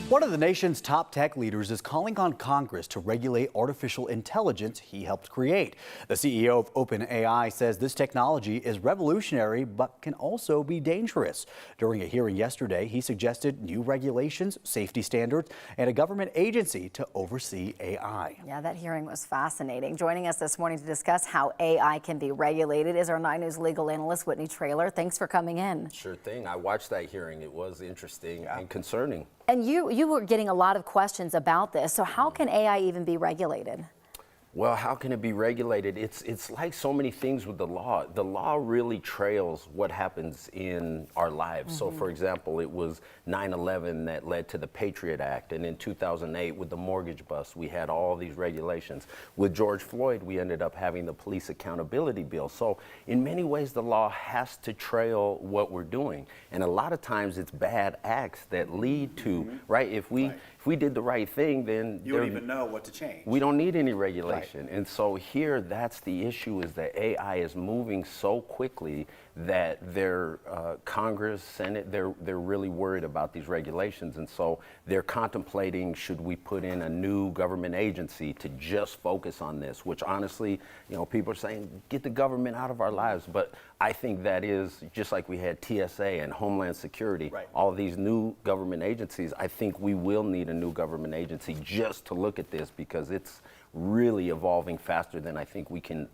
One of the nation's top tech leaders is calling on Congress to regulate artificial intelligence he helped create. The CEO of OpenAI says this technology is revolutionary but can also be dangerous. During a hearing yesterday, he suggested new regulations, safety standards, and a government agency to oversee AI. Yeah, that hearing was fascinating. Joining us this morning to discuss how AI can be regulated is our 9 News legal analyst, Whitney Traylor. Thanks for coming in. Sure thing. I watched that hearing. It was interesting and concerning. And you were getting a lot of questions about this. So how can AI even be regulated? Well, how can it be regulated? It's like so many things with the law. The law really trails what happens in our lives. So, for example, it was 9/11 that led to the Patriot Act. And in 2008, with the mortgage bust, we had all these regulations. With George Floyd, we ended up having the police accountability bill. So in many ways, the law has to trail what we're doing. And a lot of times it's bad acts that lead to, right? If we did the right thing, then You don't even know what to change. we don't need any regulation. And so here, that's the issue, is that AI is moving so quickly that their Congress, Senate, they're really worried about these regulations. And so they're contemplating, should we put in a new government agency to just focus on this, which honestly, people are saying, get the government out of our lives. But I think that is, just like we had TSA and Homeland Security, all of these new government agencies, I think we will need a new government agency just to look at this, because it's really evolving faster than I think we can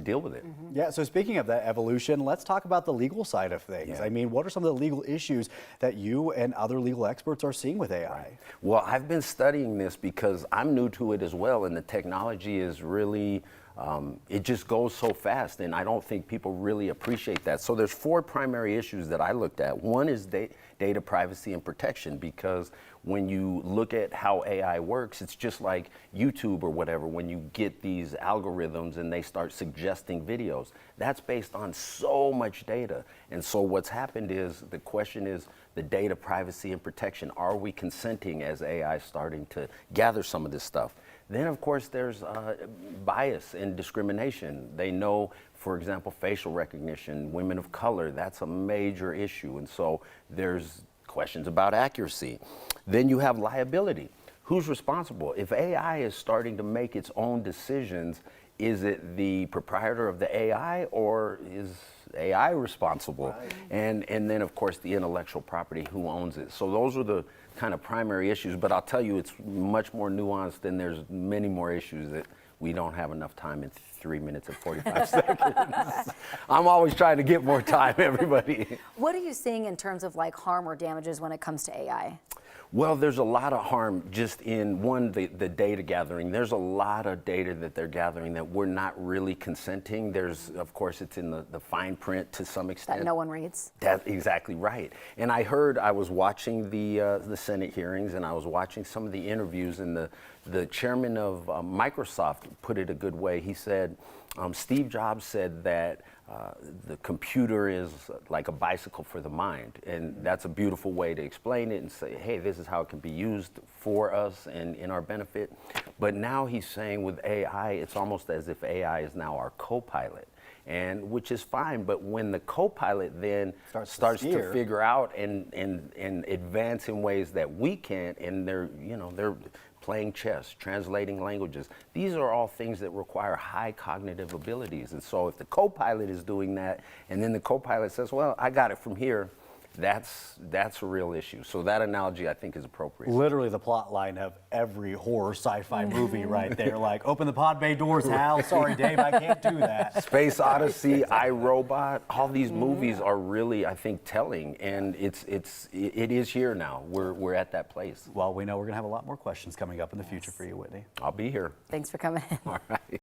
deal with it. Yeah, so speaking of that evolution, let's talk about the legal side of things. Yeah. I mean, what are some of the legal issues that you and other legal experts are seeing with AI? Well, I've been studying this because I'm new to it as well, and the technology is really, it just goes so fast, and I don't think people really appreciate that. So there's 4 primary issues that I looked at. One is data privacy and protection, because when you look at how AI works, it's just like YouTube or whatever. When you get these algorithms and they start suggesting videos, that's based on so much data. And so what's happened is, the question is the data privacy and protection. Are we consenting as AI starting to gather some of this stuff? Then, of course, there's bias and discrimination. They know, for example, facial recognition, women of color, that's a major issue. And so there's questions about accuracy. Then you have liability. Who's responsible? If AI is starting to make its own decisions, is it the proprietor of the AI, or is AI responsible? And then, of course, the intellectual property, who owns it? So those are the kind of primary issues, but I'll tell you, it's much more nuanced, and there's many more issues that we don't have enough time in 3 minutes and 45 seconds. I'm always trying to get more time, everybody. What are you seeing in terms of like harm or damages when it comes to AI? Well, there's a lot of harm just in, one, the data gathering. There's a lot of data that they're gathering that we're not really consenting. There's, of course, it's in the fine print to some extent. That no one reads? That's exactly right. And I was watching the Senate hearings, and I was watching some of the interviews, and the chairman of Microsoft put it a good way. He said, Steve Jobs said that the computer is like a bicycle for the mind. And that's a beautiful way to explain it and say, hey, this is how it can be used for us and in our benefit. But now he's saying with AI, it's almost as if AI is now our co-pilot. And which is fine, but when the co-pilot then starts to figure out and advance in ways that we can't, and they're playing chess, translating languages. These are all things that require high cognitive abilities. And so if the co-pilot is doing that, and then the co-pilot says, well, I got it from here, that's a real issue. So that analogy, I think, is appropriate. Literally the plot line of every horror sci-fi movie right there. Like, open the pod bay doors, Hal. Sorry, Dave, I can't do that. Space Odyssey, iRobot, all these movies are really, I think, telling. And it is here now. We're at that place. Well, we know we're going to have a lot more questions coming up in the future for you, Whitney. I'll be here. Thanks for coming in. All right.